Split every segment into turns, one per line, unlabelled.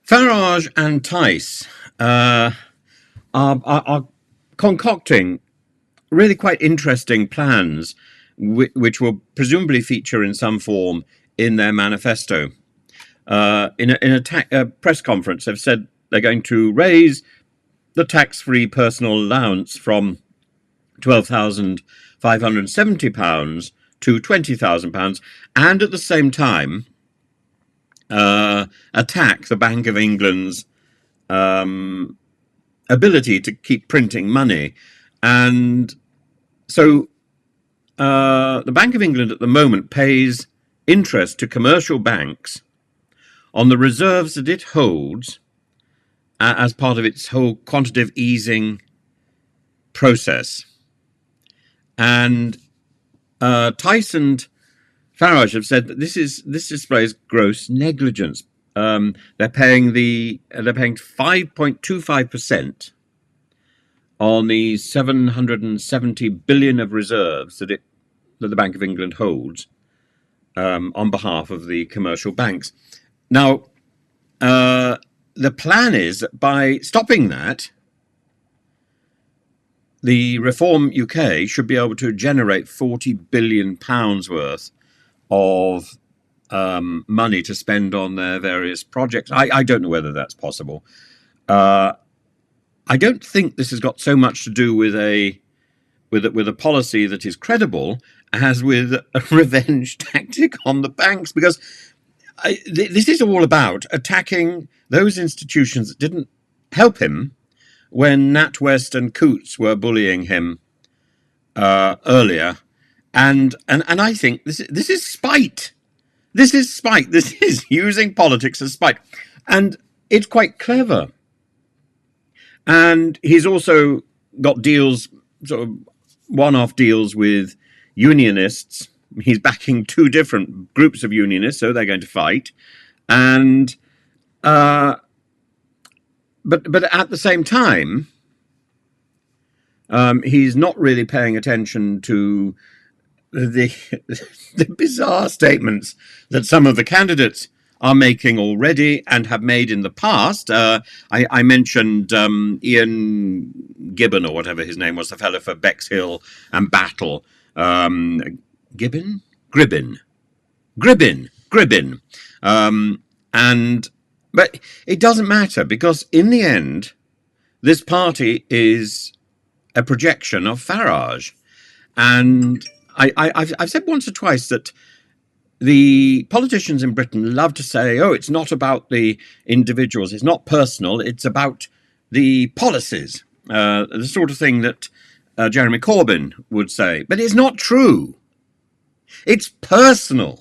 Farage and Tice are concocting really quite interesting plans, which will presumably feature in some form in their manifesto. In a press conference, they've said they're going to raise the tax-free personal allowance from £12,570 to £20,000, and at the same time attack the Bank of England's ability to keep printing money. And so the Bank of England at the moment pays interest to commercial banks on the reserves that it holds as part of its whole quantitative easing process. And Tice and Farage have said that this displays gross negligence. They're paying 5.25% on the 770 billion of reserves that the Bank of England holds on behalf of the commercial banks. Now, the plan is that by stopping that, the Reform UK should be able to generate £40 billion worth of money to spend on their various projects. I don't know whether that's possible. I don't think this has got so much to do with a policy that is credible as with a revenge tactic on the banks, because this is all about attacking those institutions that didn't help him when NatWest and Coots were bullying him earlier, and I think this is spite. This is spite. This is using politics as spite, and it's quite clever. And he's also got deals, sort of one-off deals with unionists. He's backing two different groups of unionists, so they're going to fight, and but at the same time, he's not really paying attention to the bizarre statements that some of the candidates are making already and have made in the past. I mentioned Ian Gibbon, or whatever his name was, the fellow for Bexhill and Battle. Gribbin. But it doesn't matter, because in the end, this party is a projection of Farage. And I've said once or twice that the politicians in Britain love to say, oh, it's not about the individuals, it's not personal, it's about the policies, the sort of thing that Jeremy Corbyn would say. But it's not true. It's personal.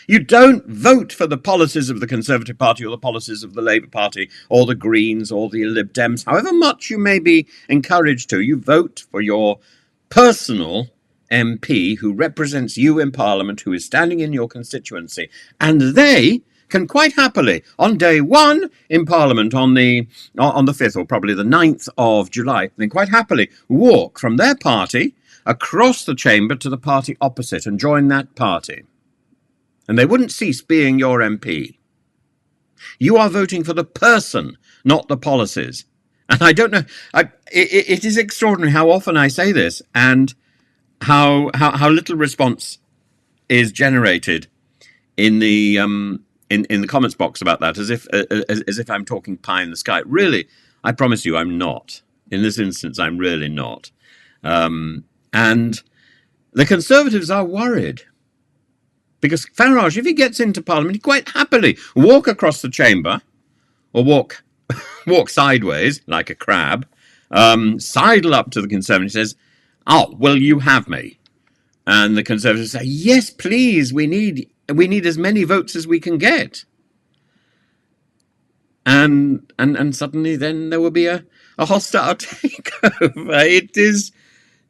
You don't vote for the policies of the Conservative Party or the policies of the Labour Party or the Greens or the Lib Dems, however much you may be encouraged to. You vote for your personal MP who represents you in Parliament, who is standing in your constituency. And they can quite happily, on day one in Parliament on the 5th or probably the 9th of July, they can quite happily walk from their party across the chamber to the party opposite and join that party. And they wouldn't cease being your MP. You are voting for the person, not the policies. And I don't know, it is extraordinary how often I say this and how little response is generated in the comments box about that, as if I'm talking pie in the sky. Really, I promise you, I'm not. In this instance, I'm really not. And the Conservatives are worried, because Farage, if he gets into Parliament, he quite happily walk across the chamber, or walk sideways like a crab, sidle up to the Conservatives and says, oh, well, you have me. And the Conservatives say, yes, please, we need as many votes as we can get. And suddenly then there will be a hostile takeover. It is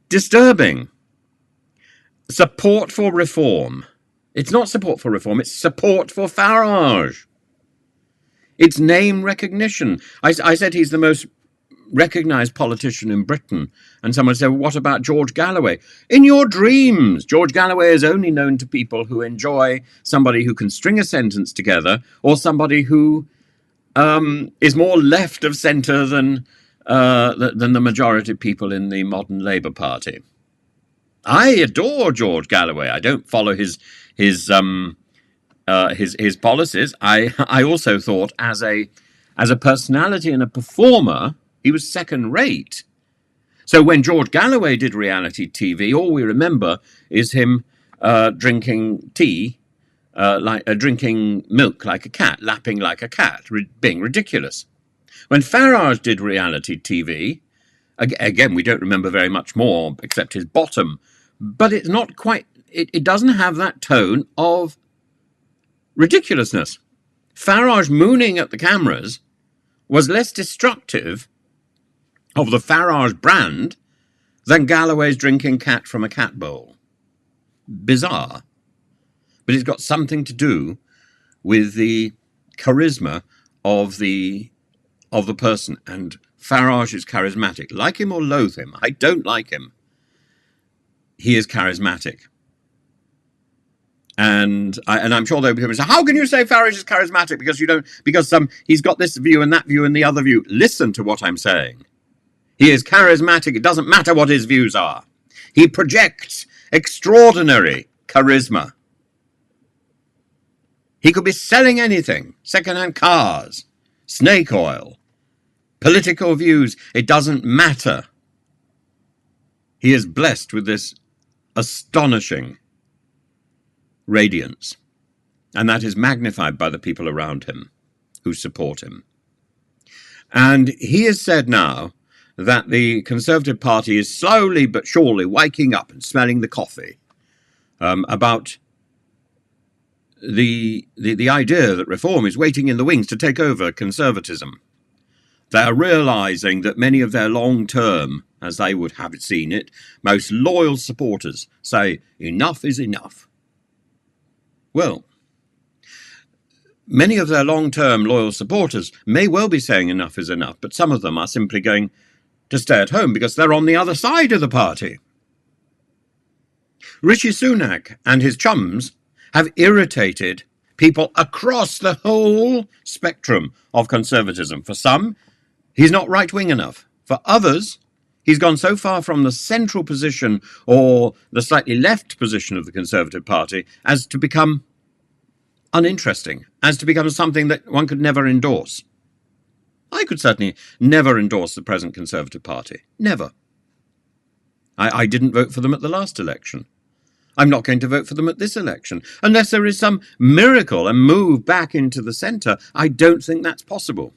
disturbing. Support for reform. It's not support for reform, it's support for Farage. It's name recognition. I said he's the most recognised politician in Britain. And someone said, well, what about George Galloway? In your dreams. George Galloway is only known to people who enjoy somebody who can string a sentence together, or somebody who is more left of centre than the majority of people in the modern Labour Party. I adore George Galloway. I don't follow his policies. I also thought as a personality and a performer, he was second rate. So when George Galloway did reality TV, all we remember is him drinking tea, drinking milk like a cat, lapping like a cat, being ridiculous. When Farage did reality TV, again, we don't remember very much more except his bottom, but it's not quite, it doesn't have that tone of ridiculousness. Farage mooning at the cameras was less destructive of the Farage brand than Galloway's drinking cat from a cat bowl. Bizarre. But it's got something to do with the charisma of the person. And Farage is charismatic. Like him or loathe him, I don't like him. He is charismatic. And I'm sure there'll be people who say, how can you say Farage is charismatic? Because he's got this view and that view and the other view. Listen to what I'm saying. He is charismatic. It doesn't matter what his views are. He projects extraordinary charisma. He could be selling anything, second-hand cars, snake oil, political views. It doesn't matter. He is blessed with this astonishing radiance, and that is magnified by the people around him who support him. And he has said now that the Conservative Party is slowly but surely waking up and smelling the coffee about the idea that reform is waiting in the wings to take over conservatism. They are realising that many of their long-term, as they would have it seen it, most loyal supporters say enough is enough. Well, many of their long-term loyal supporters may well be saying enough is enough, but some of them are simply going to stay at home because they're on the other side of the party. Rishi Sunak and his chums have irritated people across the whole spectrum of conservatism. For some, he's not right-wing enough. For others, he's gone so far from the central position or the slightly left position of the Conservative Party as to become uninteresting, as to become something that one could never endorse. I could certainly never endorse the present Conservative Party. Never. I didn't vote for them at the last election. I'm not going to vote for them at this election. Unless there is some miracle and move back into the centre, I don't think that's possible.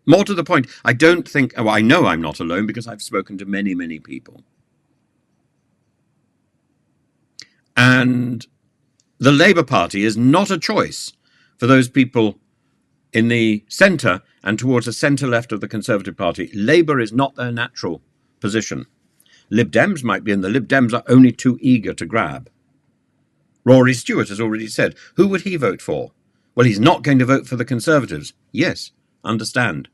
More to the point, I don't think, I know I'm not alone because I've spoken to many, many people. And the Labour Party is not a choice for those people in the centre and towards the centre-left of the Conservative Party. Labour is not their natural position. Lib Dems might be, and the Lib Dems are only too eager to grab. Rory Stewart has already said, who would he vote for? Well, he's not going to vote for the Conservatives. Yes, understand.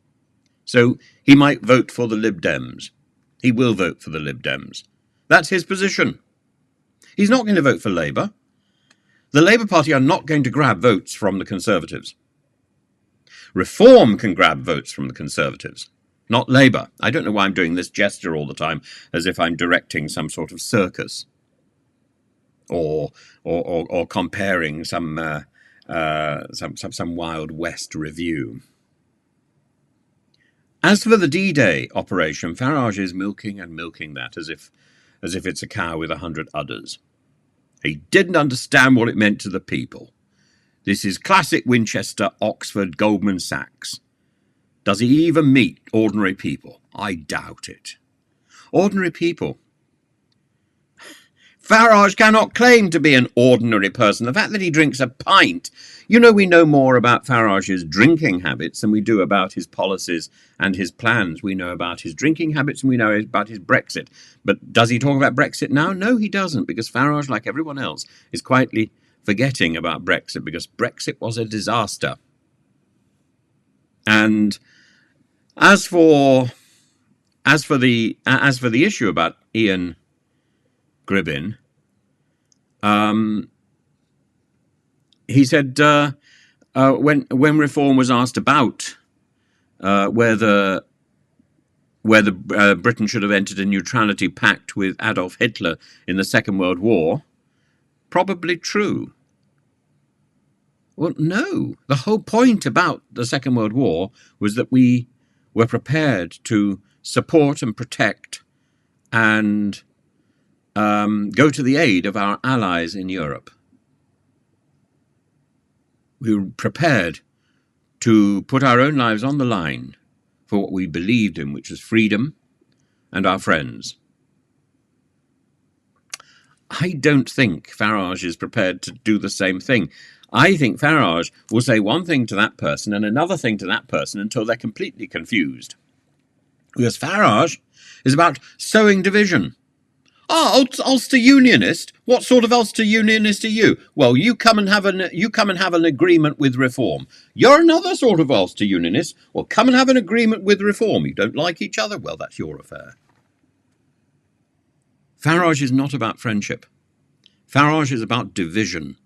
So he might vote for the Lib Dems. He will vote for the Lib Dems. That's his position. He's not going to vote for Labour. The Labour Party are not going to grab votes from the Conservatives. Reform can grab votes from the Conservatives, not Labour. I don't know why I'm doing this gesture all the time, as if I'm directing some sort of circus, or comparing some Wild West review. As for the D-Day operation, Farage is milking and milking that as if it's a cow with 100 udders. He didn't understand what it meant to the people. This is classic Winchester, Oxford, Goldman Sachs. Does he even meet ordinary people? I doubt it. Ordinary people. Farage cannot claim to be an ordinary person. The fact that he drinks a pint. You know, we know more about Farage's drinking habits than we do about his policies and his plans. We know about his drinking habits and we know about his Brexit. But does he talk about Brexit now? No, he doesn't, because Farage, like everyone else, is quietly forgetting about Brexit because Brexit was a disaster. And as for the issue about Ian Gribbin, he said, when Reform was asked about whether Britain should have entered a neutrality pact with Adolf Hitler in the Second World War, probably true. Well, no. The whole point about the Second World War was that we were prepared to support and protect and go to the aid of our allies in Europe. We were prepared to put our own lives on the line for what we believed in, which was freedom and our friends. I don't think Farage is prepared to do the same thing. I think Farage will say one thing to that person and another thing to that person until they're completely confused. Because Farage is about sowing division. Ulster unionist? What sort of Ulster unionist are you? Well, you come and have an agreement with Reform. You're another sort of Ulster unionist. Well, come and have an agreement with Reform. You don't like each other? Well, that's your affair. Farage is not about friendship. Farage is about division.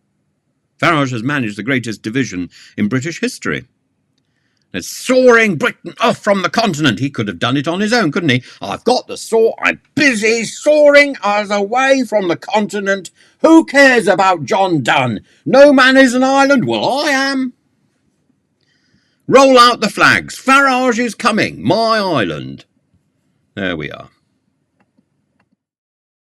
Farage has managed the greatest division in British history. It's soaring Britain off from the continent. He could have done it on his own, couldn't he? I've got the soar. I'm busy soaring us away from the continent. Who cares about John Donne? No man is an island. Well, I am. Roll out the flags. Farage is coming. My island. There we are.